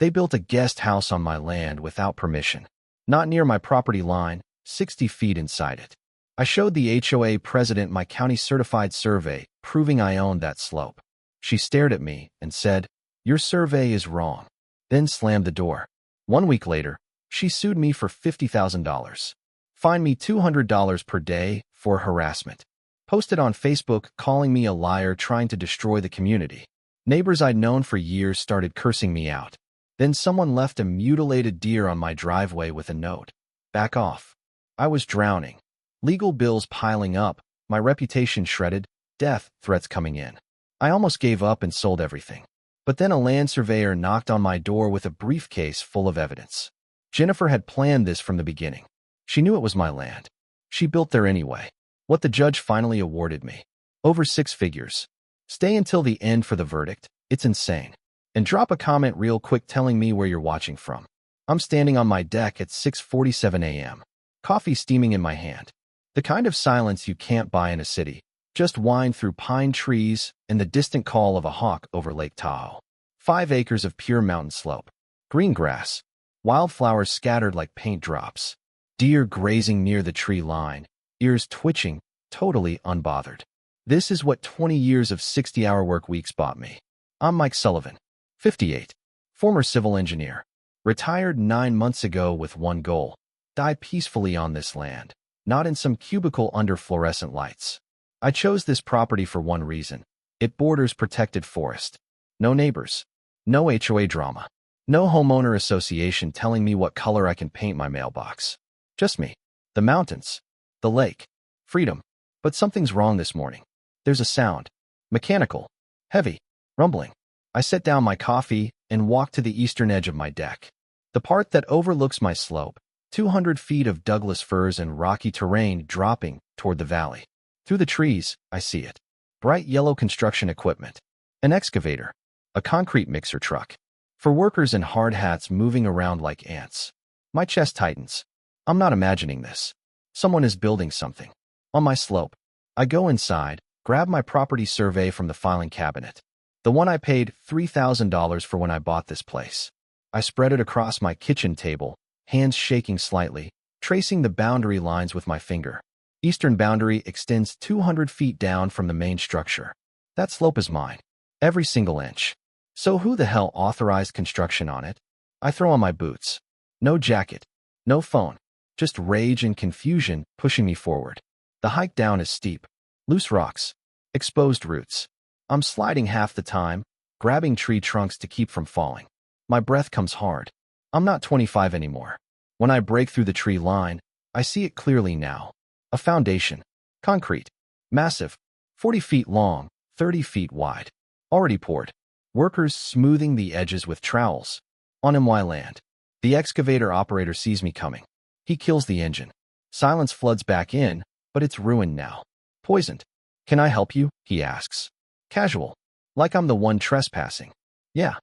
They built a guest house on my land without permission, not near my property line, 60 feet inside it. I showed the HOA president my county certified survey, proving I owned that slope. She stared at me and said, "Your survey is wrong," then slammed the door. 1 week later, she sued me for $50,000. Fined me $200 per day for harassment. Posted on Facebook calling me a liar trying to destroy the community. Neighbors I'd known for years started cursing me out. Then someone left a mutilated deer on my driveway with a note. "Back off." I was drowning. Legal bills piling up, my reputation shredded, death threats coming in. I almost gave up and sold everything. But then a land surveyor knocked on my door with a briefcase full of evidence. Jennifer had planned this from the beginning. She knew it was my land. She built there anyway. What the judge finally awarded me. Over 6 figures. Stay until the end for the verdict. It's insane. And drop a comment real quick telling me where you're watching from. I'm standing on my deck at 6:47 a.m. Coffee steaming in my hand. The kind of silence you can't buy in a city. Just wind through pine trees and the distant call of a hawk over Lake Tahoe. 5 acres of pure mountain slope. Green grass. Wildflowers scattered like paint drops. Deer grazing near the tree line. Ears twitching, totally unbothered. This is what 20 years of 60-hour work weeks bought me. I'm Mike Sullivan, 58, former civil engineer. Retired 9 months ago with one goal: die peacefully on this land, not in some cubicle under fluorescent lights. I chose this property for one reason. It borders protected forest. No neighbors. No HOA drama. No homeowner association telling me what color I can paint my mailbox. Just me. The mountains. The lake. Freedom. But something's wrong this morning. There's a sound. Mechanical. Heavy. Rumbling. I set down my coffee and walked to the eastern edge of my deck. The part that overlooks my slope. 200 feet of Douglas firs and rocky terrain dropping toward the valley. Through the trees, I see it. Bright yellow construction equipment. An excavator. A concrete mixer truck. For workers in hard hats moving around like ants. My chest tightens. I'm not imagining this. Someone is building something. On my slope. I go inside, grab my property survey from the filing cabinet. The one I paid $3,000 for when I bought this place. I spread it across my kitchen table, hands shaking slightly, tracing the boundary lines with my finger. Eastern boundary extends 200 feet down from the main structure. That slope is mine. Every single inch. So who the hell authorized construction on it? I throw on my boots. No jacket. No phone. Just rage and confusion pushing me forward. The hike down is steep. Loose rocks. Exposed roots. I'm sliding half the time, grabbing tree trunks to keep from falling. My breath comes hard. I'm not 25 anymore. When I break through the tree line, I see it clearly now. A foundation. Concrete. Massive. 40 feet long, 30 feet wide. Already poured. Workers smoothing the edges with trowels. On my land. The excavator operator sees me coming. He kills the engine. Silence floods back in, but it's ruined now. Poisoned. "Can I help you?" he asks. Casual. Like I'm the one trespassing. "Yeah,"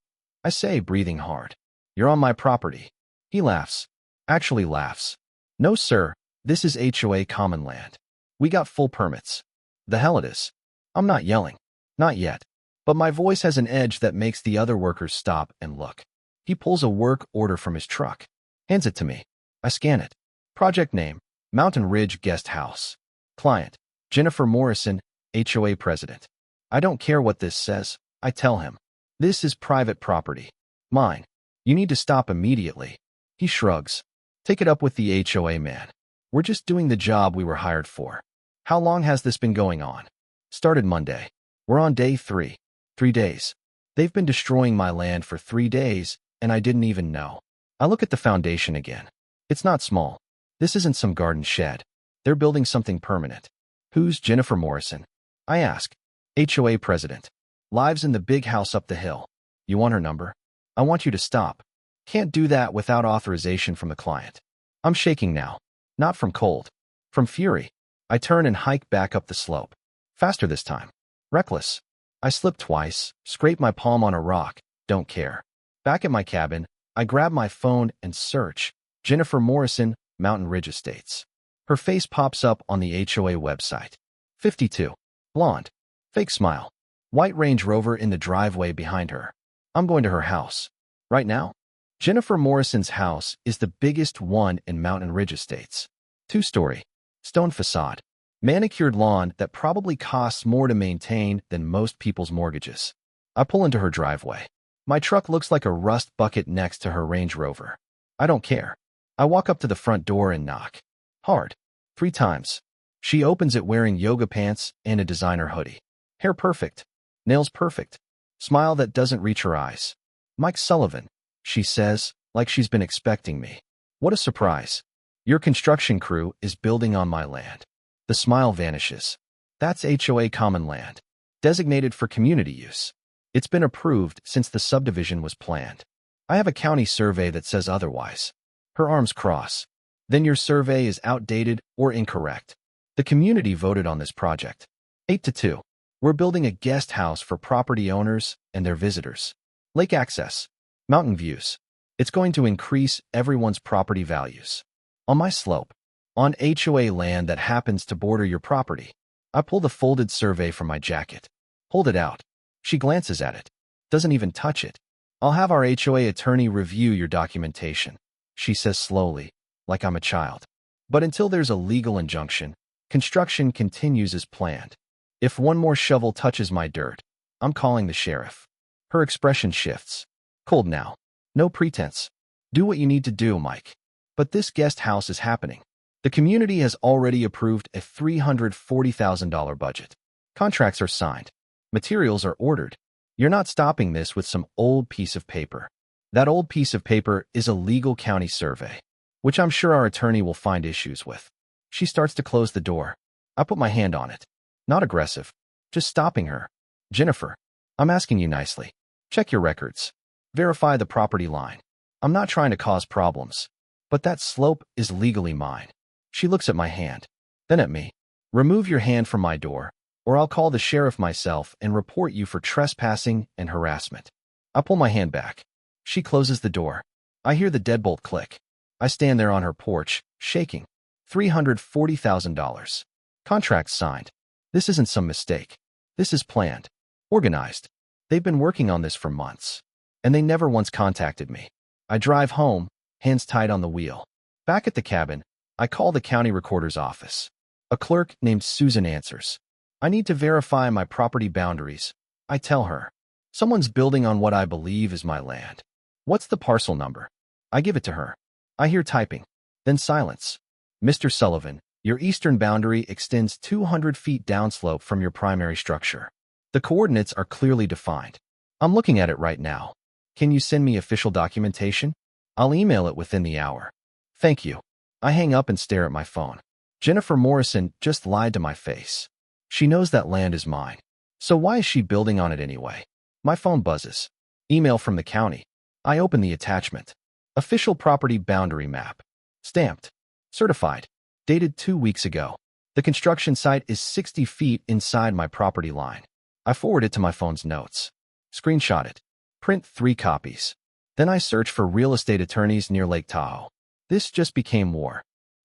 I say, breathing hard. "You're on my property." He laughs. Actually laughs. "No, sir. This is HOA common land. We got full permits." The hell it is. I'm not yelling. Not yet. But my voice has an edge that makes the other workers stop and look. He pulls a work order from his truck. Hands it to me. I scan it. Project name: Mountain Ridge Guest House. Client: Jennifer Morrison, HOA President. I don't care what this says. I tell him. This is private property. Mine. You need to stop immediately. He shrugs. Take it up with the HOA man. We're just doing the job we were hired for. How long has this been going on? Started Monday. We're on day 3. 3 days. They've been destroying my land for 3 days, and I didn't even know. I look at the foundation again. It's not small. This isn't some garden shed. They're building something permanent. Who's Jennifer Morrison? I ask. HOA president. Lives in the big house up the hill. You want her number? I want you to stop. Can't do that without authorization from the client. I'm shaking now. Not from cold. From fury. I turn and hike back up the slope. Faster this time. Reckless. I slip twice, scrape my palm on a rock, don't care. Back at my cabin, I grab my phone and search. Jennifer Morrison, Mountain Ridge Estates. Her face pops up on the HOA website. 52. Blonde. Fake smile. White Range Rover in the driveway behind her. I'm going to her house. Right now? Jennifer Morrison's house is the biggest one in Mountain Ridge Estates. Two-story, stone facade, manicured lawn that probably costs more to maintain than most people's mortgages. I pull into her driveway. My truck looks like a rust bucket next to her Range Rover. I don't care. I walk up to the front door and knock. Hard. 3 times. She opens it wearing yoga pants and a designer hoodie. Hair perfect. Nails perfect. Smile that doesn't reach her eyes. "Mike Sullivan," she says, like she's been expecting me. What a surprise. "Your construction crew is building on my land." The smile vanishes. That's HOA common land, designated for community use. It's been approved since the subdivision was planned. I have a county survey that says otherwise. Her arms cross. "Then your survey is outdated or incorrect. The community voted on this project. 8-2. We're building a guest house for property owners and their visitors. Lake access. Mountain views. It's going to increase everyone's property values. On my slope. On HOA land that happens to border your property." I pull the folded survey from my jacket. Hold it out. She glances at it. Doesn't even touch it. "I'll have our HOA attorney review your documentation," she says slowly, like I'm a child. "But until there's a legal injunction, construction continues as planned. If one more shovel touches my dirt, I'm calling the sheriff." Her expression shifts. Cold now. No pretense. "Do what you need to do, Mike. But this guest house is happening. The community has already approved a $340,000 budget. Contracts are signed. Materials are ordered. You're not stopping this with some old piece of paper. That old piece of paper is a legal county survey, which I'm sure our attorney will find issues with." She starts to close the door. I put my hand on it. Not aggressive, just stopping her. "Jennifer, I'm asking you nicely. Check your records. Verify the property line. I'm not trying to cause problems, but that slope is legally mine." She looks at my hand, then at me. "Remove your hand from my door, or I'll call the sheriff myself and report you for trespassing and harassment." I pull my hand back. She closes the door. I hear the deadbolt click. I stand there on her porch, shaking. $340,000. Contracts signed. This isn't some mistake. This is planned. Organized. They've been working on this for months. And they never once contacted me. I drive home, hands tied on the wheel. Back at the cabin, I call the county recorder's office. A clerk named Susan answers. "I need to verify my property boundaries," I tell her. "Someone's building on what I believe is my land. What's the parcel number?" I give it to her. I hear typing. Then silence. "Mr. Sullivan, your eastern boundary extends 200 feet downslope from your primary structure. The coordinates are clearly defined. I'm looking at it right now. Can you send me official documentation? I'll email it within the hour. Thank you." I hang up and stare at my phone. Jennifer Morrison just lied to my face. She knows that land is mine. So why is she building on it anyway? My phone buzzes. Email from the county. I open the attachment. Official property boundary map. Stamped. Certified. Dated 2 weeks ago. The construction site is 60 feet inside my property line. I forward it to my phone's notes. Screenshot it. Print 3 copies. Then I search for real estate attorneys near Lake Tahoe. This just became war.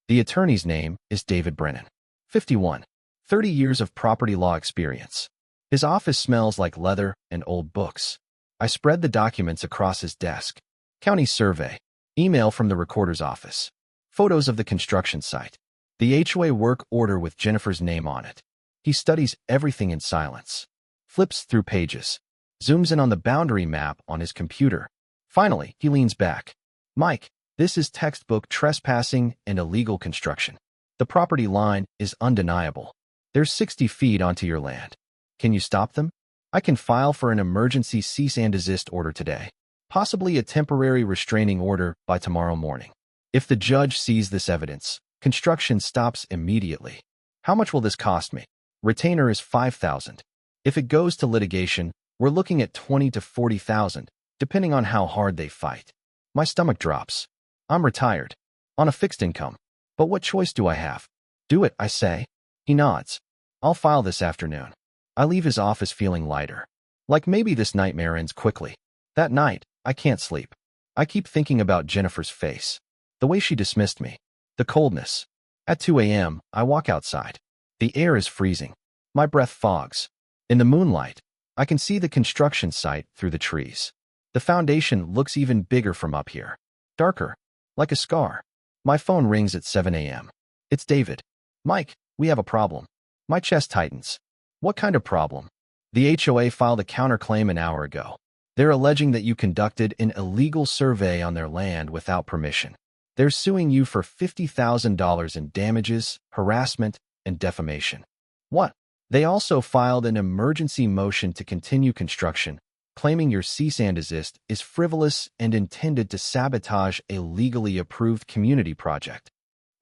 The attorney's name is David Brennan. 51. 30 years of property law experience. His office smells like leather and old books. I spread the documents across his desk. County survey. Email from the recorder's office. Photos of the construction site. The HOA work order with Jennifer's name on it. He studies everything in silence. Flips through pages. Zooms in on the boundary map on his computer. Finally, he leans back. "Mike, this is textbook trespassing and illegal construction. The property line is undeniable. There's 60 feet onto your land. Can you stop them? I can file for an emergency cease and desist order today. Possibly a temporary restraining order by tomorrow morning. If the judge sees this evidence, construction stops immediately. How much will this cost me? Retainer is $5,000. If it goes to litigation, we're looking at $20,000 to $40,000, depending on how hard they fight." My stomach drops. I'm retired. On a fixed income. But what choice do I have? "Do it," I say. He nods. "I'll file this afternoon." I leave his office feeling lighter. Like maybe this nightmare ends quickly. That night, I can't sleep. I keep thinking about Jennifer's face. The way she dismissed me. The coldness. At 2 a.m., I walk outside. The air is freezing. My breath fogs. In the moonlight, I can see the construction site through the trees. The foundation looks even bigger from up here. Darker, like a scar. My phone rings at 7 a.m. It's David. Mike, we have a problem. My chest tightens. What kind of problem? The HOA filed a counterclaim an hour ago. They're alleging that you conducted an illegal survey on their land without permission. They're suing you for $50,000 in damages, harassment, and defamation. What? They also filed an emergency motion to continue construction, claiming your cease and desist is frivolous and intended to sabotage a legally approved community project.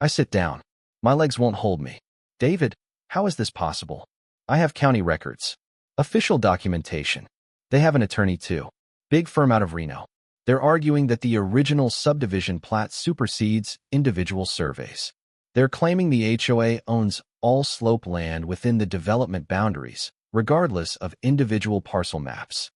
I sit down. My legs won't hold me. David, how is this possible? I have county records. Official documentation. They have an attorney too. Big firm out of Reno. They're arguing that the original subdivision plat supersedes individual surveys. They're claiming the HOA owns all slope land within the development boundaries, regardless of individual parcel maps.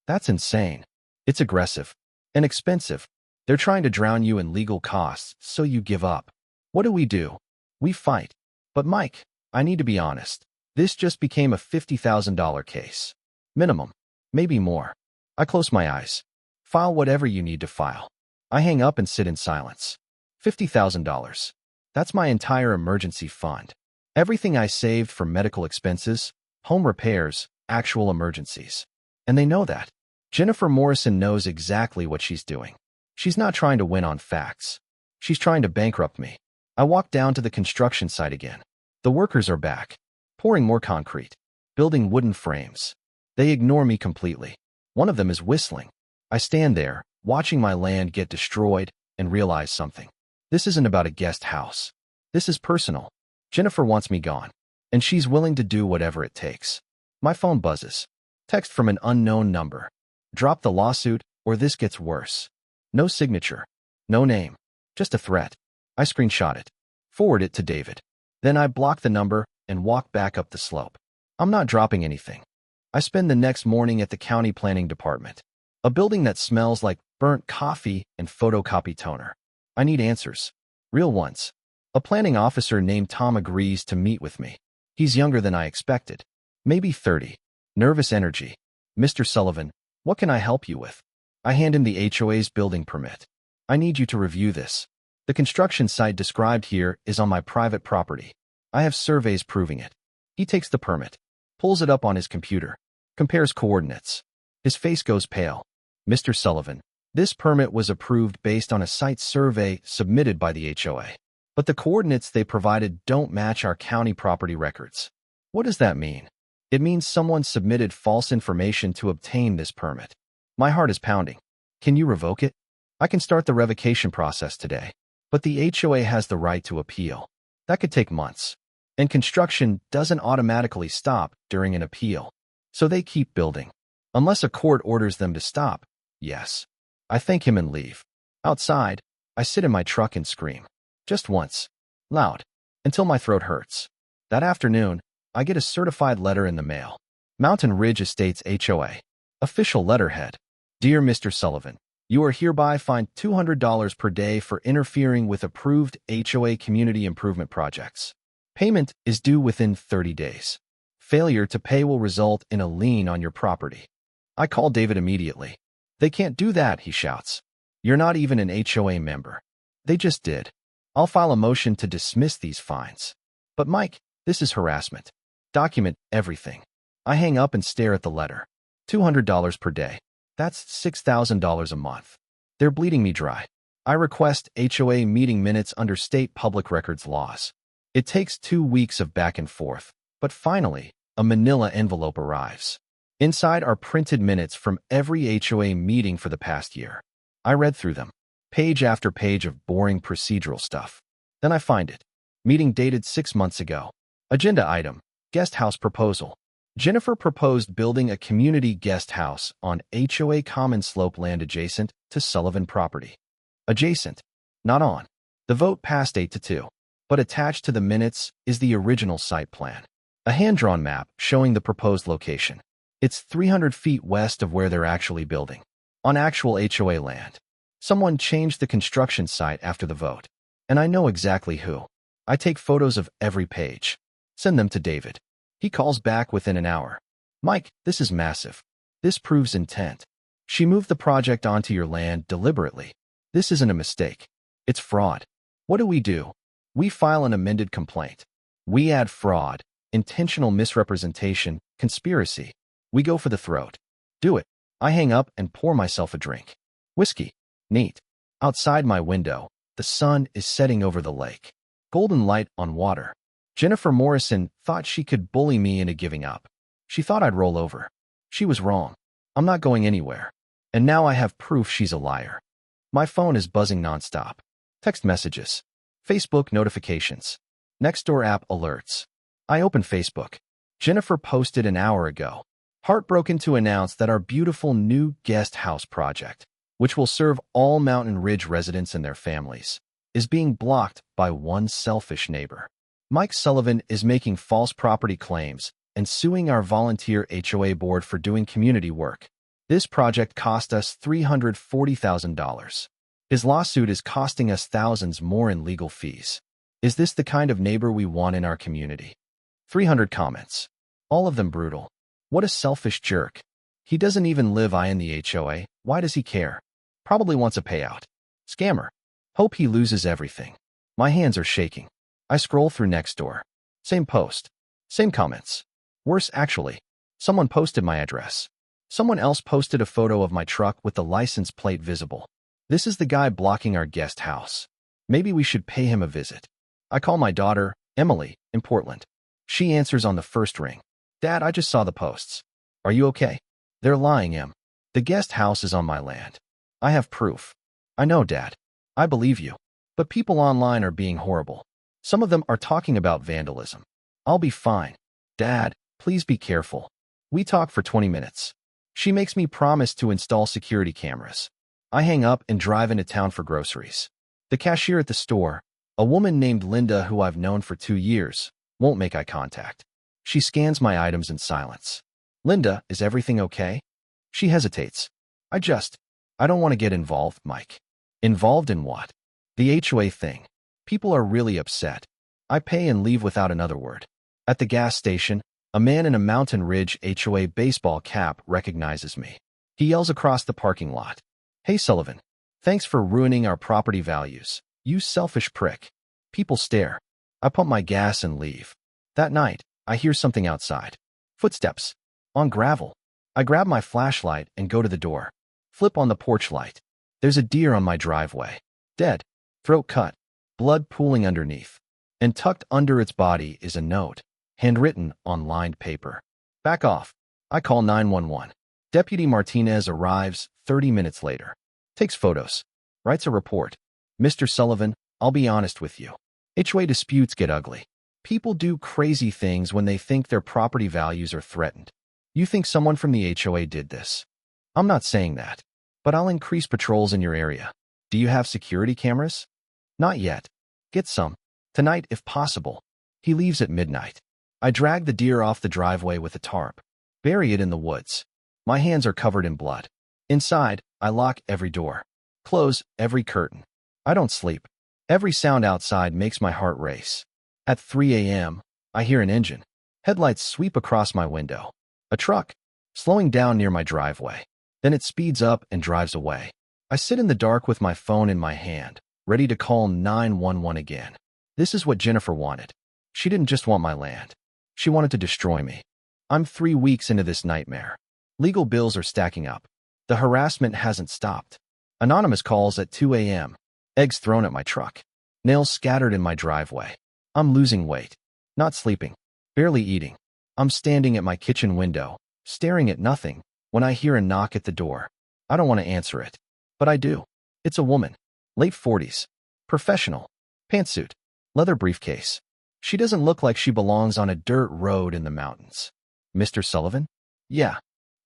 That's insane. It's aggressive and expensive. They're trying to drown you in legal costs, so you give up. What do? We fight. But Mike, I need to be honest. This just became a $50,000 case. Minimum. Maybe more. I close my eyes. File whatever you need to file. I hang up and sit in silence. $50,000. That's my entire emergency fund. Everything I saved for medical expenses, home repairs, actual emergencies. And they know that. Jennifer Morrison knows exactly what she's doing. She's not trying to win on facts. She's trying to bankrupt me. I walk down to the construction site again. The workers are back, pouring more concrete, building wooden frames. They ignore me completely. One of them is whistling. I stand there, watching my land get destroyed, and realize something. This isn't about a guest house. This is personal. Jennifer wants me gone, and she's willing to do whatever it takes. My phone buzzes. Text from an unknown number. Drop the lawsuit, or this gets worse. No signature. No name. Just a threat. I screenshot it. Forward it to David. Then I block the number and walk back up the slope. I'm not dropping anything. I spend the next morning at the county planning department. A building that smells like burnt coffee and photocopy toner. I need answers. Real ones. A planning officer named Tom agrees to meet with me. He's younger than I expected. Maybe 30. Nervous energy. Mr. Sullivan, what can I help you with? I hand him the HOA's building permit. I need you to review this. The construction site described here is on my private property. I have surveys proving it. He takes the permit, pulls it up on his computer, compares coordinates. His face goes pale. Mr. Sullivan, this permit was approved based on a site survey submitted by the HOA. But the coordinates they provided don't match our county property records. What does that mean? It means someone submitted false information to obtain this permit. My heart is pounding. Can you revoke it? I can start the revocation process today. But the HOA has the right to appeal. That could take months. And construction doesn't automatically stop during an appeal. So they keep building. Unless a court orders them to stop, yes. I thank him and leave. Outside, I sit in my truck and scream. Just once. Loud. Until my throat hurts. That afternoon, I get a certified letter in the mail. Mountain Ridge Estates HOA. Official letterhead. Dear Mr. Sullivan, you are hereby fined $200 per day for interfering with approved HOA community improvement projects. Payment is due within 30 days. Failure to pay will result in a lien on your property. I call David immediately. They can't do that, he shouts. You're not even an HOA member. They just did. I'll file a motion to dismiss these fines. But Mike, this is harassment. Document everything. I hang up and stare at the letter. $200 per day. That's $6,000 a month. They're bleeding me dry. I request HOA meeting minutes under state public records laws. It takes 2 weeks of back and forth, but finally, a manila envelope arrives. Inside are printed minutes from every HOA meeting for the past year. I read through them, page after page of boring procedural stuff. Then I find it. Meeting dated 6 months ago. Agenda item, guest house proposal. Jennifer proposed building a community guest house on HOA common slope land adjacent to Sullivan property. Adjacent, not on. The vote passed 8-2, but attached to the minutes is the original site plan, a hand-drawn map showing the proposed location. It's 300 feet west of where they're actually building, on actual HOA land. Someone changed the construction site after the vote, and I know exactly who. I take photos of every page, send them to David. He calls back within an hour. Mike, this is massive. This proves intent. She moved the project onto your land deliberately. This isn't a mistake. It's fraud. What do? We file an amended complaint. We add fraud, intentional misrepresentation, conspiracy. We go for the throat. Do it. I hang up and pour myself a drink. Whiskey. Neat. Outside my window, the sun is setting over the lake. Golden light on water. Jennifer Morrison thought she could bully me into giving up. She thought I'd roll over. She was wrong. I'm not going anywhere. And now I have proof she's a liar. My phone is buzzing nonstop. Text messages. Facebook notifications. Nextdoor app alerts. I open Facebook. Jennifer posted an hour ago. Heartbroken to announce that our beautiful new guest house project, which will serve all Mountain Ridge residents and their families, is being blocked by one selfish neighbor. Mike Sullivan is making false property claims and suing our volunteer HOA board for doing community work. This project cost us $340,000. His lawsuit is costing us thousands more in legal fees. Is this the kind of neighbor we want in our community? 300 comments. All of them brutal. What a selfish jerk. He doesn't even live in the HOA. Why does he care? Probably wants a payout. Scammer. Hope he loses everything. My hands are shaking. I scroll through Nextdoor. Same post. Same comments. Worse, actually. Someone posted my address. Someone else posted a photo of my truck with the license plate visible. This is the guy blocking our guest house. Maybe we should pay him a visit. I call my daughter, Emily, in Portland. She answers on the first ring. Dad, I just saw the posts. Are you okay? They're lying, Em. The guest house is on my land. I have proof. I know, Dad. I believe you. But people online are being horrible. Some of them are talking about vandalism. I'll be fine. Dad, please be careful. We talk for 20 minutes. She makes me promise to install security cameras. I hang up and drive into town for groceries. The cashier at the store, a woman named Linda who I've known for 2 years, won't make eye contact. She scans my items in silence. Linda, is everything okay? She hesitates. I don't want to get involved, Mike. Involved in what? The HOA thing. People are really upset. I pay and leave without another word. At the gas station, a man in a Mountain Ridge HOA baseball cap recognizes me. He yells across the parking lot. Hey, Sullivan. Thanks for ruining our property values. You selfish prick. People stare. I pump my gas and leave. That night, I hear something outside. Footsteps. On gravel. I grab my flashlight and go to the door. Flip on the porch light. There's a deer on my driveway. Dead. Throat cut. Blood pooling underneath. And tucked under its body is a note, handwritten on lined paper. Back off. I call 911. Deputy Martinez arrives 30 minutes later. Takes photos. Writes a report. Mr. Sullivan, I'll be honest with you. HOA disputes get ugly. People do crazy things when they think their property values are threatened. You think someone from the HOA did this? I'm not saying that. But I'll increase patrols in your area. Do you have security cameras? Not yet. Get some. Tonight, if possible. He leaves at midnight. I drag the deer off the driveway with a tarp. Bury it in the woods. My hands are covered in blood. Inside, I lock every door. Close every curtain. I don't sleep. Every sound outside makes my heart race. At 3 a.m., I hear an engine. Headlights sweep across my window. A truck, slowing down near my driveway. Then it speeds up and drives away. I sit in the dark with my phone in my hand, ready to call 911 again. This is what Jennifer wanted. She didn't just want my land. She wanted to destroy me. I'm 3 weeks into this nightmare. Legal bills are stacking up. The harassment hasn't stopped. Anonymous calls at 2 a.m. Eggs thrown at my truck. Nails scattered in my driveway. I'm losing weight. Not sleeping. Barely eating. I'm standing at my kitchen window, staring at nothing, when I hear a knock at the door. I don't want to answer it. But I do. It's a woman. Late 40s. Professional. Pantsuit. Leather briefcase. She doesn't look like she belongs on a dirt road in the mountains. Mr. Sullivan? Yeah.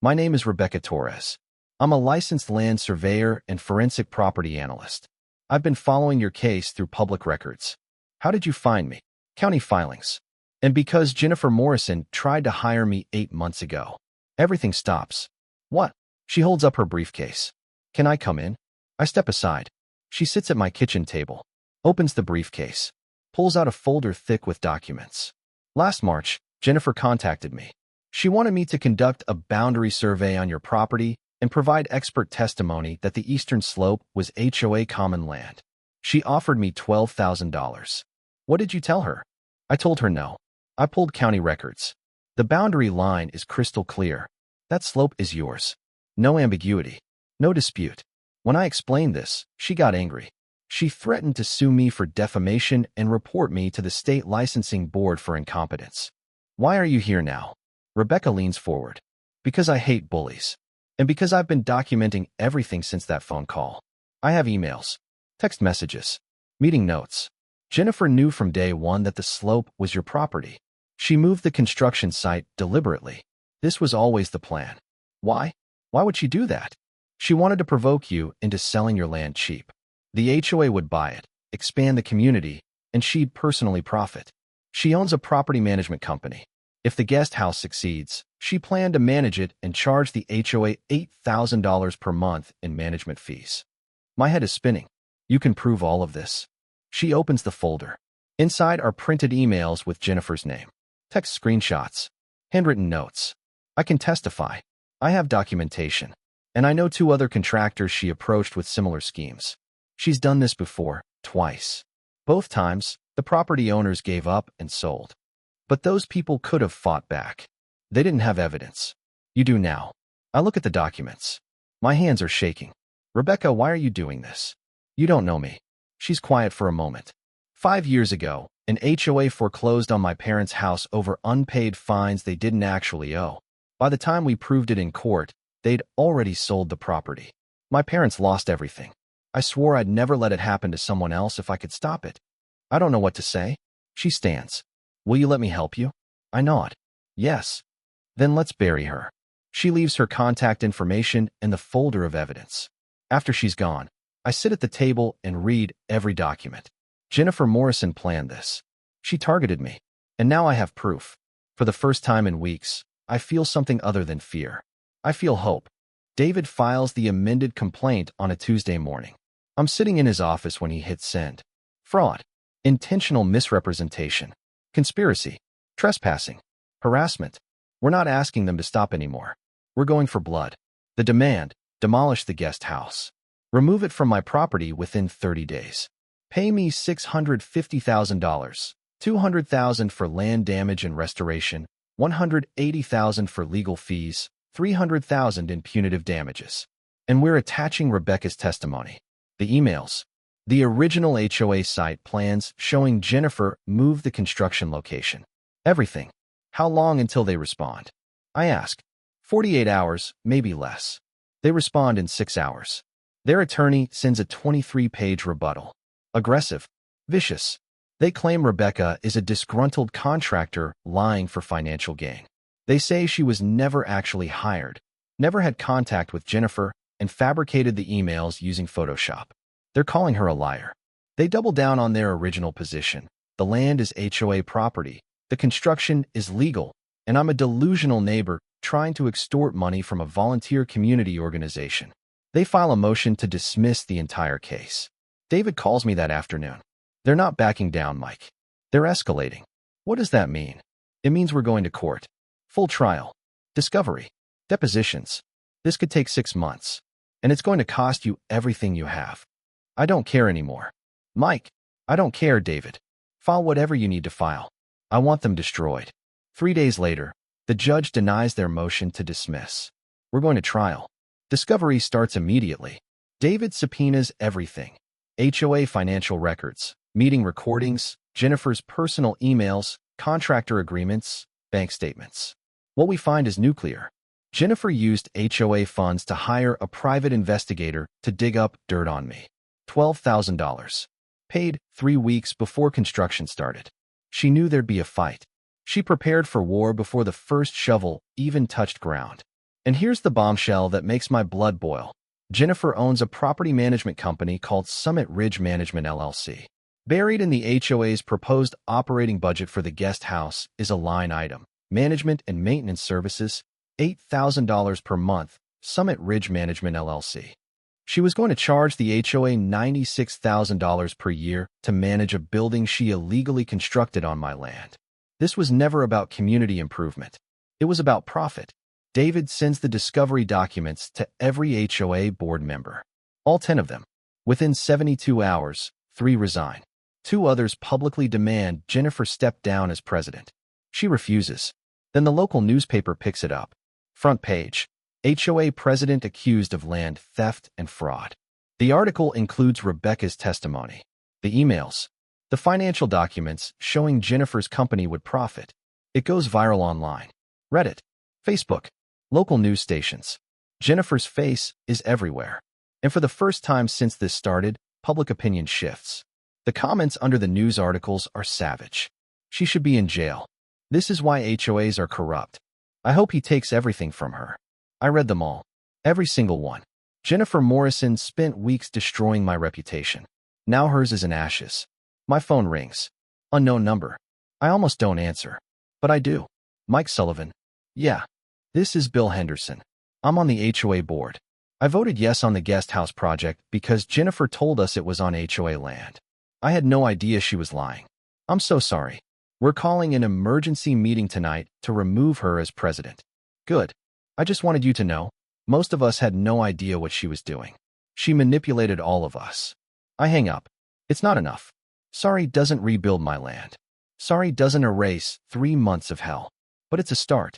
My name is Rebecca Torres. I'm a licensed land surveyor and forensic property analyst. I've been following your case through public records. How did you find me? County filings. And because Jennifer Morrison tried to hire me 8 months ago. Everything stops. What? She holds up her briefcase. Can I come in? I step aside. She sits at my kitchen table, opens the briefcase, pulls out a folder thick with documents. Last March, Jennifer contacted me. She wanted me to conduct a boundary survey on your property and provide expert testimony that the eastern slope was HOA common land. She offered me $12,000. What did you tell her? I told her no. I pulled county records. The boundary line is crystal clear. That slope is yours. No ambiguity. No dispute. When I explained this, she got angry. She threatened to sue me for defamation and report me to the state licensing board for incompetence. Why are you here now? Rebecca leans forward. Because I hate bullies. And because I've been documenting everything since that phone call. I have emails, text messages, meeting notes. Jennifer knew from day one that the slope was your property. She moved the construction site deliberately. This was always the plan. Why? Why would she do that? She wanted to provoke you into selling your land cheap. The HOA would buy it, expand the community, and she'd personally profit. She owns a property management company. If the guest house succeeds, she planned to manage it and charge the HOA $8,000 per month in management fees. My head is spinning. You can prove all of this. She opens the folder. Inside are printed emails with Jennifer's name, text screenshots, handwritten notes. I can testify. I have documentation. And I know 2 other contractors she approached with similar schemes. She's done this before, twice. Both times, the property owners gave up and sold. But those people could have fought back. They didn't have evidence. You do now. I look at the documents. My hands are shaking. Rebecca, why are you doing this? You don't know me. She's quiet for a moment. 5 years ago, an HOA foreclosed on my parents' house over unpaid fines they didn't actually owe. By the time we proved it in court, they'd already sold the property. My parents lost everything. I swore I'd never let it happen to someone else if I could stop it. I don't know what to say. She stands. Will you let me help you? I nod. Yes. Then let's bury her. She leaves her contact information in the folder of evidence. After she's gone, I sit at the table and read every document. Jennifer Morrison planned this. She targeted me. And now I have proof. For the first time in weeks, I feel something other than fear. I feel hope. David files the amended complaint on a Tuesday morning. I'm sitting in his office when he hits send. Fraud. Intentional misrepresentation. Conspiracy. Trespassing. Harassment. We're not asking them to stop anymore. We're going for blood. The demand: demolish the guest house. Remove it from my property within 30 days. Pay me $650,000, $200,000 for land damage and restoration, $180,000 for legal fees, $300,000 in punitive damages. And we're attaching Rebecca's testimony. The emails. The original HOA site plans showing Jennifer moved the construction location. Everything. How long until they respond? I ask. 48 hours, maybe less. They respond in 6 hours. Their attorney sends a 23-page rebuttal. Aggressive. Vicious. They claim Rebecca is a disgruntled contractor lying for financial gain. They say she was never actually hired, never had contact with Jennifer, and fabricated the emails using Photoshop. They're calling her a liar. They double down on their original position. The land is HOA property, the construction is legal, and I'm a delusional neighbor trying to extort money from a volunteer community organization. They file a motion to dismiss the entire case. David calls me that afternoon. They're not backing down, Mike. They're escalating. What does that mean? It means we're going to court. Full trial. Discovery. Depositions. This could take 6 months. And it's going to cost you everything you have. I don't care anymore. Mike, I don't care, David. File whatever you need to file. I want them destroyed. 3 days later, the judge denies their motion to dismiss. We're going to trial. Discovery starts immediately. David subpoenas everything. HOA financial records, meeting recordings, Jennifer's personal emails, contractor agreements, bank statements. What we find is nuclear. Jennifer used HOA funds to hire a private investigator to dig up dirt on me. $12,000. Paid 3 weeks before construction started. She knew there'd be a fight. She prepared for war before the first shovel even touched ground. And here's the bombshell that makes my blood boil. Jennifer owns a property management company called Summit Ridge Management LLC. Buried in the HOA's proposed operating budget for the guest house is a line item: management and maintenance services, $8,000 per month, Summit Ridge Management LLC. She was going to charge the HOA $96,000 per year to manage a building she illegally constructed on my land. This was never about community improvement. It was about profit. David sends the discovery documents to every HOA board member. All 10 of them. Within 72 hours, 3 resign. 2 others publicly demand Jennifer step down as president. She refuses. Then the local newspaper picks it up. Front page. HOA president accused of land theft and fraud. The article includes Rebecca's testimony, the emails, the financial documents showing Jennifer's company would profit. It goes viral online. Reddit, Facebook, local news stations. Jennifer's face is everywhere. And for the first time since this started, public opinion shifts. The comments under the news articles are savage. She should be in jail. This is why HOAs are corrupt. I hope he takes everything from her. I read them all. Every single one. Jennifer Morrison spent weeks destroying my reputation. Now hers is in ashes. My phone rings. Unknown number. I almost don't answer. But I do. Mike Sullivan. Yeah. This is Bill Henderson. I'm on the HOA board. I voted yes on the guest house project because Jennifer told us it was on HOA land. I had no idea she was lying. I'm so sorry. We're calling an emergency meeting tonight to remove her as president. Good. I just wanted you to know, most of us had no idea what she was doing. She manipulated all of us. I hang up. It's not enough. Sorry doesn't rebuild my land. Sorry doesn't erase 3 months of hell. But it's a start.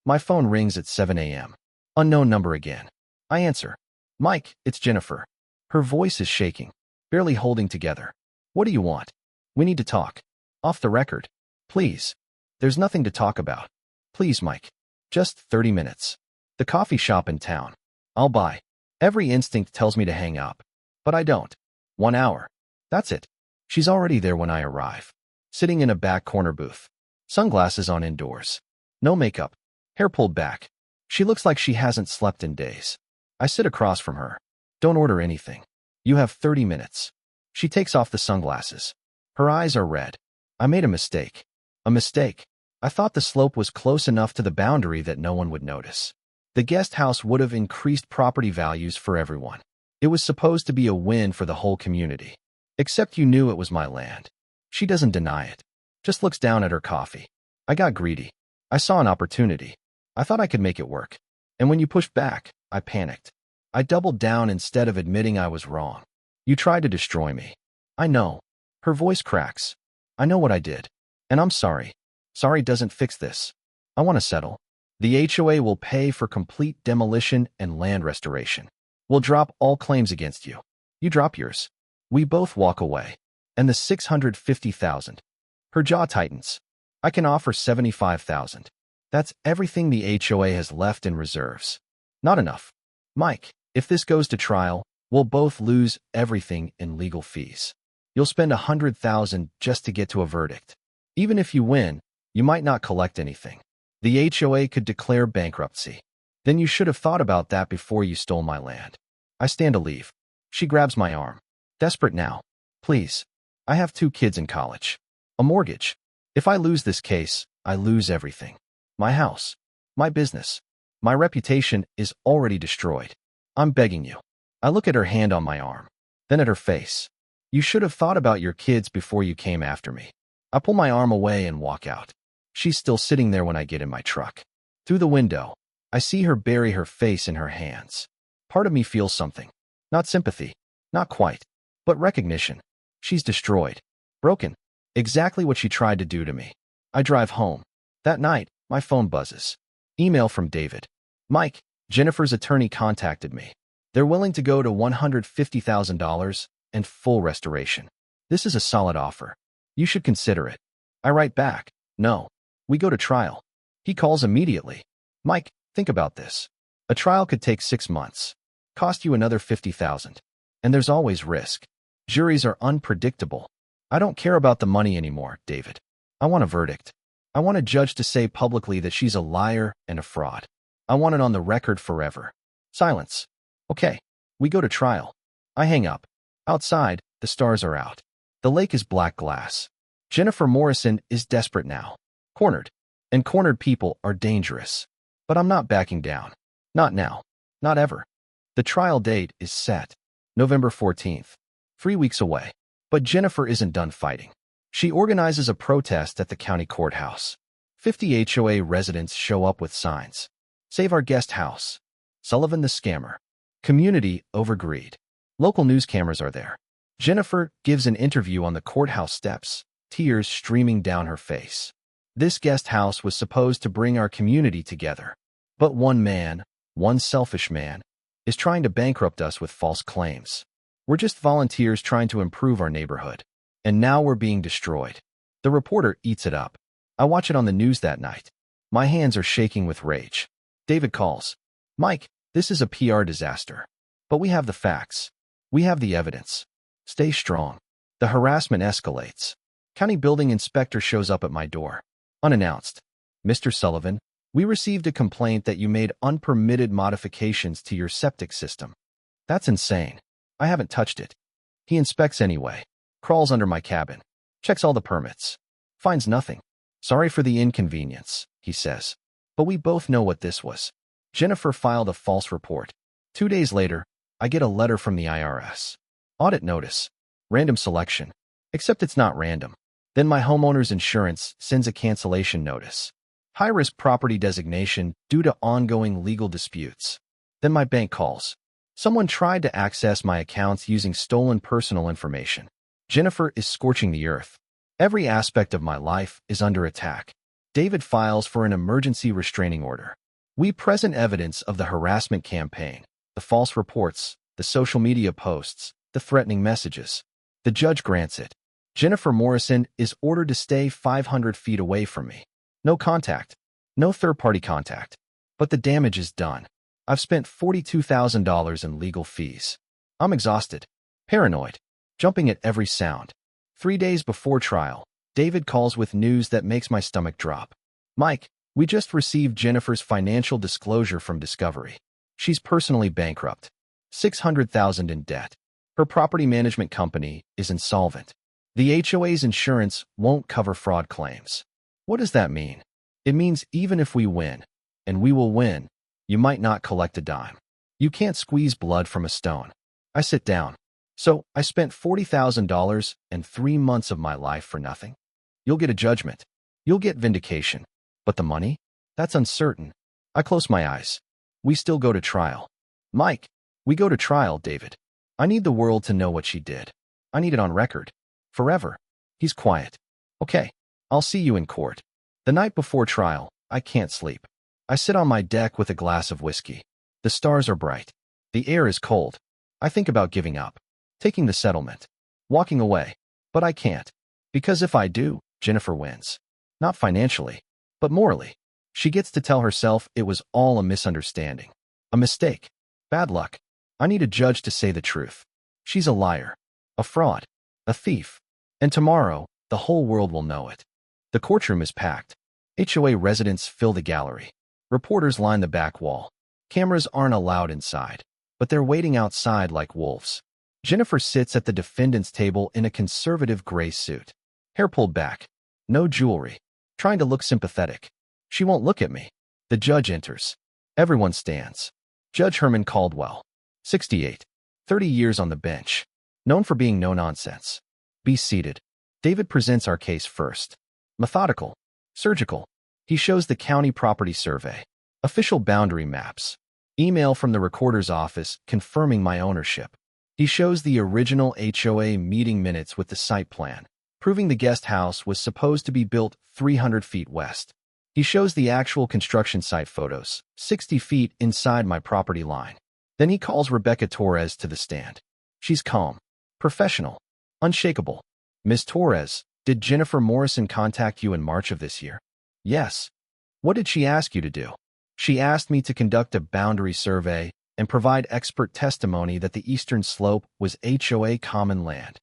My phone rings at 7 a.m. Unknown number again. I answer. Mike, it's Jennifer. Her voice is shaking, barely holding together. What do you want? We need to talk. Off the record. Please. There's nothing to talk about. Please, Mike. Just 30 minutes. The coffee shop in town. I'll buy. Every instinct tells me to hang up. But I don't. 1 hour. That's it. She's already there when I arrive. Sitting in a back corner booth. Sunglasses on indoors. No makeup. Hair pulled back. She looks like she hasn't slept in days. I sit across from her. Don't order anything. You have 30 minutes. She takes off the sunglasses. Her eyes are red. I made a mistake. A mistake. I thought the slope was close enough to the boundary that no one would notice. The guest house would have increased property values for everyone. It was supposed to be a win for the whole community. Except you knew it was my land. She doesn't deny it. Just looks down at her coffee. I got greedy. I saw an opportunity. I thought I could make it work. And when you pushed back, I panicked. I doubled down instead of admitting I was wrong. You tried to destroy me. I know. Her voice cracks. I know what I did. And I'm sorry. Sorry doesn't fix this. I want to settle. The HOA will pay for complete demolition and land restoration. We'll drop all claims against you. You drop yours. We both walk away. And the $650,000. Her jaw tightens. I can offer $75,000. That's everything the HOA has left in reserves. Not enough. Mike, if this goes to trial, we'll both lose everything in legal fees. You'll spend $100,000 just to get to a verdict. Even if you win, you might not collect anything. The HOA could declare bankruptcy. Then you should have thought about that before you stole my land. I stand to leave. She grabs my arm. Desperate now. Please. I have 2 kids in college. A mortgage. If I lose this case, I lose everything. My house. My business. My reputation is already destroyed. I'm begging you. I look at her hand on my arm. Then at her face. You should have thought about your kids before you came after me. I pull my arm away and walk out. She's still sitting there when I get in my truck. Through the window, I see her bury her face in her hands. Part of me feels something. Not sympathy. Not quite. But recognition. She's destroyed. Broken. Exactly what she tried to do to me. I drive home. That night, my phone buzzes. Email from David. Mike, Jennifer's attorney contacted me. They're willing to go to $150,000 and full restoration. This is a solid offer. You should consider it. I write back. No. We go to trial. He calls immediately. Mike, think about this. A trial could take 6 months. Cost you another $50,000. And there's always risk. Juries are unpredictable. I don't care about the money anymore, David. I want a verdict. I want a judge to say publicly that she's a liar and a fraud. I want it on the record forever. Silence. Okay. We go to trial. I hang up. Outside, the stars are out. The lake is black glass. Jennifer Morrison is desperate now. Cornered. And cornered people are dangerous. But I'm not backing down. Not now. Not ever. The trial date is set. November 14th. 3 weeks away. But Jennifer isn't done fighting. She organizes a protest at the county courthouse. 50 HOA residents show up with signs. Save our guest house. Sullivan the scammer. Community overgreed. Local news cameras are there. Jennifer gives an interview on the courthouse steps, tears streaming down her face. This guest house was supposed to bring our community together. But one man, one selfish man, is trying to bankrupt us with false claims. We're just volunteers trying to improve our neighborhood. And now we're being destroyed. The reporter eats it up. I watch it on the news that night. My hands are shaking with rage. David calls. Mike, this is a PR disaster. But we have the facts. We have the evidence. Stay strong. The harassment escalates. County building inspector shows up at my door. Unannounced. Mr. Sullivan, we received a complaint that you made unpermitted modifications to your septic system. That's insane. I haven't touched it. He inspects anyway. Crawls under my cabin. Checks all the permits. Finds nothing. Sorry for the inconvenience, he says. But we both know what this was. Jennifer filed a false report. 2 days later, I get a letter from the IRS. Audit notice. Random selection. Except it's not random. Then my homeowner's insurance sends a cancellation notice. High-risk property designation due to ongoing legal disputes. Then my bank calls. Someone tried to access my accounts using stolen personal information. Jennifer is scorching the earth. Every aspect of my life is under attack. David files for an emergency restraining order. We present evidence of the harassment campaign, the false reports, the social media posts, the threatening messages. The judge grants it. Jennifer Morrison is ordered to stay 500 feet away from me. No contact. No third-party contact. But the damage is done. I've spent $42,000 in legal fees. I'm exhausted. Paranoid. Jumping at every sound. 3 days before trial, David calls with news that makes my stomach drop. Mike, we just received Jennifer's financial disclosure from Discovery. She's personally bankrupt. $600,000 in debt. Her property management company is insolvent. The HOA's insurance won't cover fraud claims. What does that mean? It means even if we win, and we will win, you might not collect a dime. You can't squeeze blood from a stone. I sit down. So I spent $40,000 and 3 months of my life for nothing? You'll get a judgment. You'll get vindication. But the money? That's uncertain. I close my eyes. We still go to trial. Mike, we go to trial, David. I need the world to know what she did. I need it on record. Forever. He's quiet. Okay, I'll see you in court. The night before trial, I can't sleep. I sit on my deck with a glass of whiskey. The stars are bright. The air is cold. I think about giving up. Taking the settlement. Walking away. But I can't. Because if I do, Jennifer wins. Not financially, but morally. She gets to tell herself it was all a misunderstanding. A mistake. Bad luck. I need a judge to say the truth. She's a liar. A fraud. A thief. And tomorrow, the whole world will know it. The courtroom is packed. HOA residents fill the gallery. Reporters line the back wall. Cameras aren't allowed inside, but they're waiting outside like wolves. Jennifer sits at the defendant's table in a conservative gray suit. Hair pulled back. No jewelry. Trying to look sympathetic. She won't look at me. The judge enters. Everyone stands. Judge Herman Caldwell. 68. 30 years on the bench. Known for being no-nonsense. Be seated. David presents our case first. Methodical. Surgical. He shows the county property survey. Official boundary maps. Email from the recorder's office confirming my ownership. He shows the original HOA meeting minutes with the site plan, proving the guest house was supposed to be built 300 feet west. He shows the actual construction site photos, 60 feet inside my property line. Then he calls Rebecca Torres to the stand. She's calm, professional, unshakable. Ms. Torres, did Jennifer Morrison contact you in March of this year? Yes. What did she ask you to do? She asked me to conduct a boundary survey and provide expert testimony that the eastern slope was HOA common land.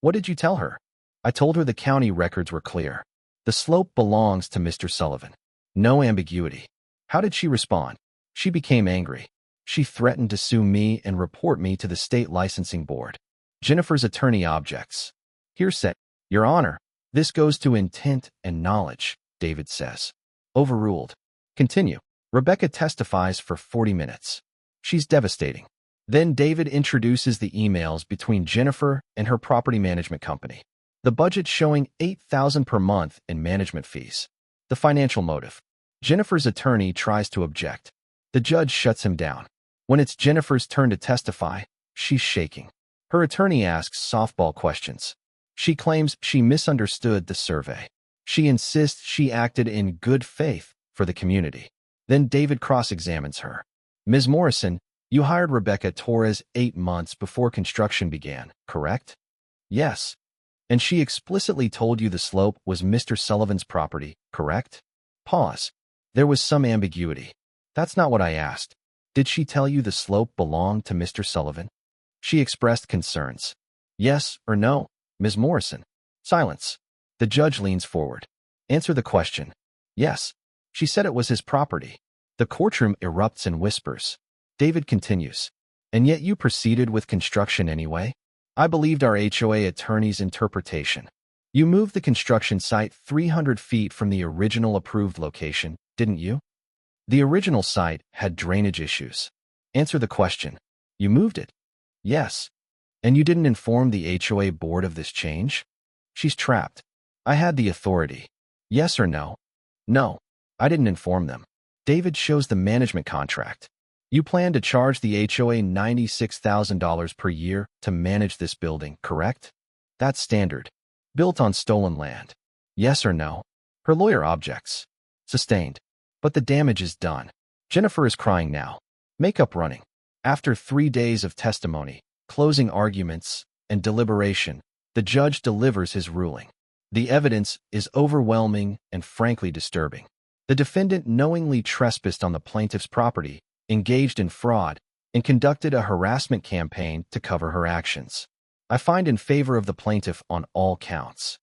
What did you tell her? I told her the county records were clear. The slope belongs to Mr. Sullivan. No ambiguity. How did she respond? She became angry. She threatened to sue me and report me to the state licensing board. Jennifer's attorney objects. Hearsay. Your Honor, this goes to intent and knowledge, David says. Overruled. Continue. Rebecca testifies for 40 minutes. She's devastating. Then David introduces the emails between Jennifer and her property management company. The budget showing $8,000 per month in management fees. The financial motive. Jennifer's attorney tries to object. The judge shuts him down. When it's Jennifer's turn to testify, she's shaking. Her attorney asks softball questions. She claims she misunderstood the survey. She insists she acted in good faith for the community. Then David cross-examines her. Ms. Morrison, you hired Rebecca Torres 8 months before construction began, correct? Yes. And she explicitly told you the slope was Mr. Sullivan's property, correct? Pause. There was some ambiguity. That's not what I asked. Did she tell you the slope belonged to Mr. Sullivan? She expressed concerns. Yes or no, Ms. Morrison? Silence. The judge leans forward. Answer the question. Yes. She said it was his property. The courtroom erupts in whispers. David continues. And yet you proceeded with construction anyway? I believed our HOA attorney's interpretation. You moved the construction site 300 feet from the original approved location, didn't you? The original site had drainage issues. Answer the question. You moved it? Yes. And you didn't inform the HOA board of this change? She's trapped. I had the authority. Yes or no? No. I didn't inform them. David shows the management contract. You plan to charge the HOA $96,000 per year to manage this building, correct? That's standard. Built on stolen land. Yes or no? Her lawyer objects. Sustained. But the damage is done. Jennifer is crying now. Makeup running. After 3 days of testimony, closing arguments, and deliberation, the judge delivers his ruling. The evidence is overwhelming and frankly disturbing. The defendant knowingly trespassed on the plaintiff's property, engaged in fraud, and conducted a harassment campaign to cover her actions. I find in favor of the plaintiff on all counts.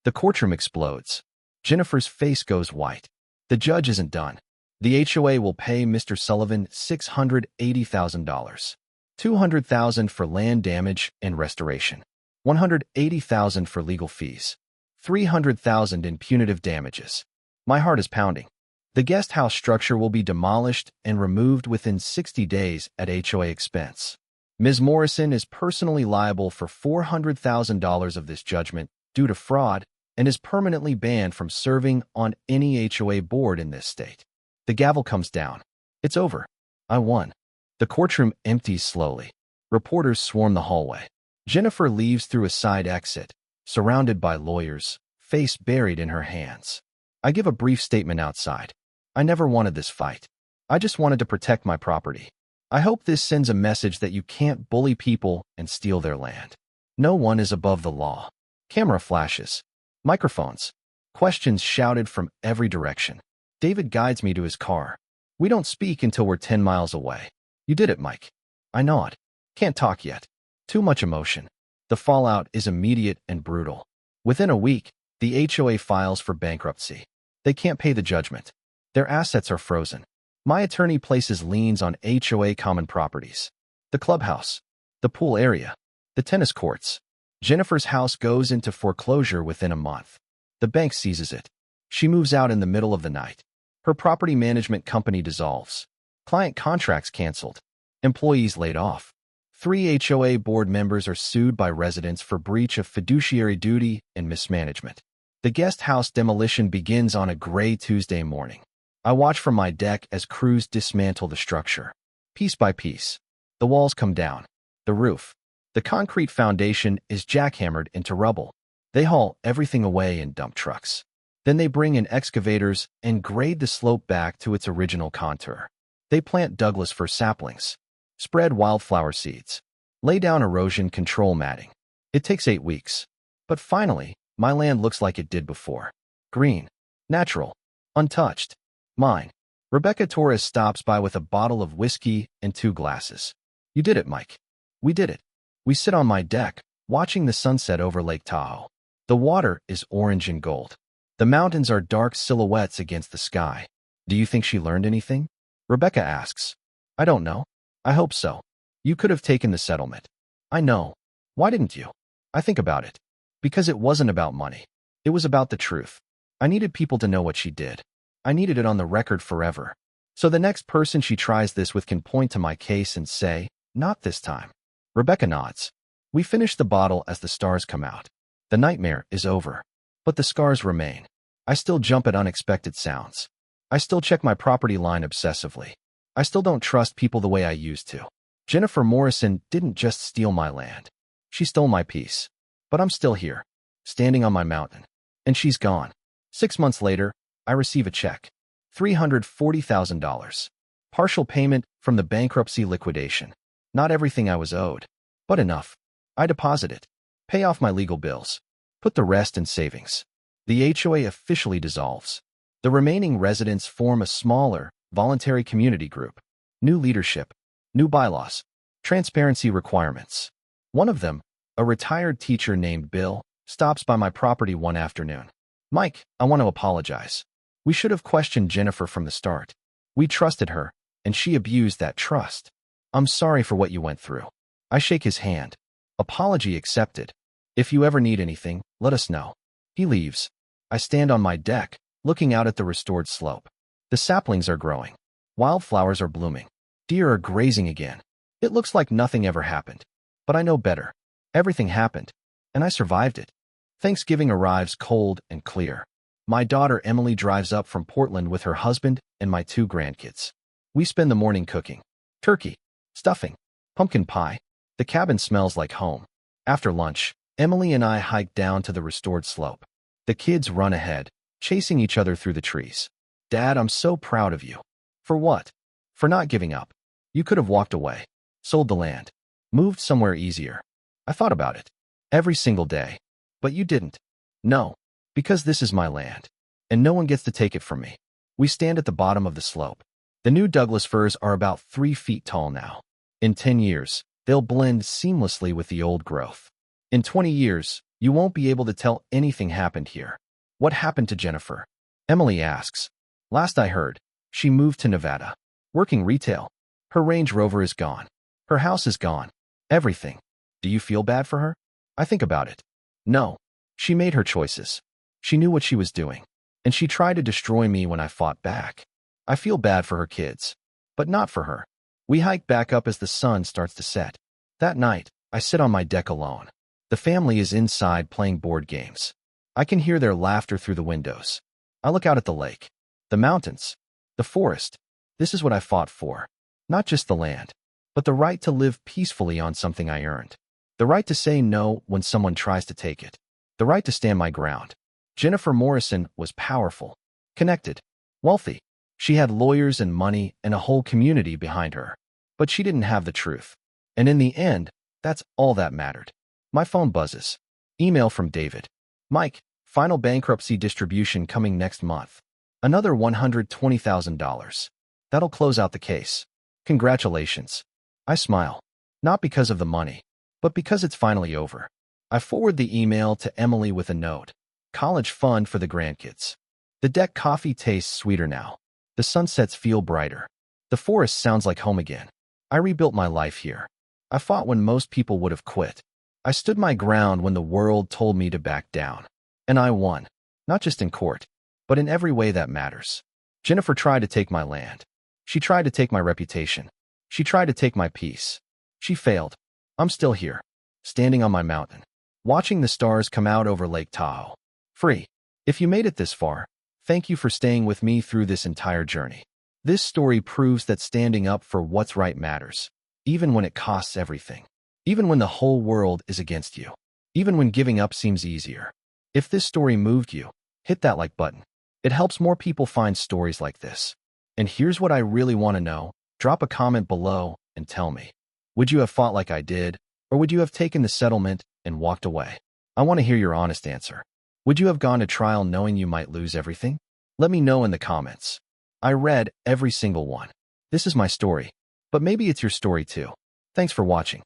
The courtroom explodes. Jennifer's face goes white. The judge isn't done. The HOA will pay Mr. Sullivan $680,000, $200,000 for land damage and restoration, $180,000 for legal fees, $300,000 in punitive damages. My heart is pounding. The guest house structure will be demolished and removed within 60 days at HOA expense. Ms. Morrison is personally liable for $400,000 of this judgment due to fraud and is permanently banned from serving on any HOA board in this state. The gavel comes down. It's over. I won. The courtroom empties slowly. Reporters swarm the hallway. Jennifer leaves through a side exit, surrounded by lawyers, face buried in her hands. I give a brief statement outside. I never wanted this fight. I just wanted to protect my property. I hope this sends a message that you can't bully people and steal their land. No one is above the law. Camera flashes. Microphones. Questions shouted from every direction. David guides me to his car. We don't speak until we're 10 miles away. You did it, Mike. I nod. Can't talk yet. Too much emotion. The fallout is immediate and brutal. Within a week, the HOA files for bankruptcy. They can't pay the judgment. Their assets are frozen. My attorney places liens on HOA common properties. The clubhouse, the pool area, the tennis courts. Jennifer's house goes into foreclosure within a month. The bank seizes it. She moves out in the middle of the night. Her property management company dissolves. Client contracts canceled. Employees laid off. 3 HOA board members are sued by residents for breach of fiduciary duty and mismanagement. The guest house demolition begins on a gray Tuesday morning. I watch from my deck as crews dismantle the structure. Piece by piece. The walls come down. The roof. The concrete foundation is jackhammered into rubble. They haul everything away in dump trucks. Then they bring in excavators and grade the slope back to its original contour. They plant Douglas fir saplings. Spread wildflower seeds. Lay down erosion control matting. It takes 8 weeks. But finally, my land looks like it did before. Green. Natural. Untouched. Mine. Rebecca Torres stops by with a bottle of whiskey and 2 glasses. You did it, Mike. We did it. We sit on my deck, watching the sunset over Lake Tahoe. The water is orange and gold. The mountains are dark silhouettes against the sky. Do you think she learned anything? Rebecca asks. I don't know. I hope so. You could have taken the settlement. I know. Why didn't you? I think about it. Because it wasn't about money. It was about the truth. I needed people to know what she did. I needed it on the record forever. So the next person she tries this with can point to my case and say, not this time. Rebecca nods. We finish the bottle as the stars come out. The nightmare is over. But the scars remain. I still jump at unexpected sounds. I still check my property line obsessively. I still don't trust people the way I used to. Jennifer Morrison didn't just steal my land. She stole my peace. But I'm still here, standing on my mountain. And she's gone. 6 months later, I receive a check. $340,000. Partial payment from the bankruptcy liquidation. Not everything I was owed, but enough. I deposit it. Pay off my legal bills. Put the rest in savings. The HOA officially dissolves. The remaining residents form a smaller, voluntary community group. New leadership. New bylaws. Transparency requirements. One of them, a retired teacher named Bill, stops by my property one afternoon. "Mike, I want to apologize. We should have questioned Jennifer from the start. We trusted her, and she abused that trust. I'm sorry for what you went through." I shake his hand. Apology accepted. "If you ever need anything, let us know." He leaves. I stand on my deck, looking out at the restored slope. The saplings are growing. Wildflowers are blooming. Deer are grazing again. It looks like nothing ever happened. But I know better. Everything happened, and I survived it. Thanksgiving arrives cold and clear. My daughter Emily drives up from Portland with her husband and my 2 grandkids. We spend the morning cooking. Turkey, stuffing, pumpkin pie. The cabin smells like home. After lunch, Emily and I hike down to the restored slope. The kids run ahead, chasing each other through the trees. "Dad, I'm so proud of you." "For what?" "For not giving up. You could have walked away, sold the land, moved somewhere easier." I thought about it. Every single day. "But you didn't." "No, because this is my land, and no one gets to take it from me." We stand at the bottom of the slope. The new Douglas firs are about 3 feet tall now. In 10 years, they'll blend seamlessly with the old growth. In 20 years, you won't be able to tell anything happened here. "What happened to Jennifer?" Emily asks. "Last I heard, she moved to Nevada, working retail. Her Range Rover is gone. Her house is gone. Everything. Do you feel bad for her?" I think about it. No. She made her choices. She knew what she was doing. And she tried to destroy me when I fought back. I feel bad for her kids. But not for her. We hike back up as the sun starts to set. That night, I sit on my deck alone. The family is inside playing board games. I can hear their laughter through the windows. I look out at the lake, the mountains, the forest. This is what I fought for. Not just the land, but the right to live peacefully on something I earned. The right to say no when someone tries to take it. The right to stand my ground. Jennifer Morrison was powerful, connected, wealthy. She had lawyers and money and a whole community behind her. But she didn't have the truth. And in the end, that's all that mattered. My phone buzzes. Email from David. "Mike, final bankruptcy distribution coming next month. Another $120,000. That'll close out the case. Congratulations." I smile. Not because of the money, but because it's finally over. I forward the email to Emily with a note. "College fund for the grandkids." The deck coffee tastes sweeter now. The sunsets feel brighter. The forest sounds like home again. I rebuilt my life here. I fought when most people would have quit. I stood my ground when the world told me to back down. And I won. Not just in court, but in every way that matters. Jennifer tried to take my land. She tried to take my reputation. She tried to take my peace. She failed. I'm still here, standing on my mountain, watching the stars come out over Lake Tahoe. Free. If you made it this far, thank you for staying with me through this entire journey. This story proves that standing up for what's right matters, even when it costs everything, even when the whole world is against you, even when giving up seems easier. If this story moved you, hit that like button. It helps more people find stories like this. And here's what I really want to know. Drop a comment below and tell me. Would you have fought like I did, or would you have taken the settlement and walked away? I want to hear your honest answer. Would you have gone to trial knowing you might lose everything? Let me know in the comments. I read every single one. This is my story, but maybe it's your story too. Thanks for watching.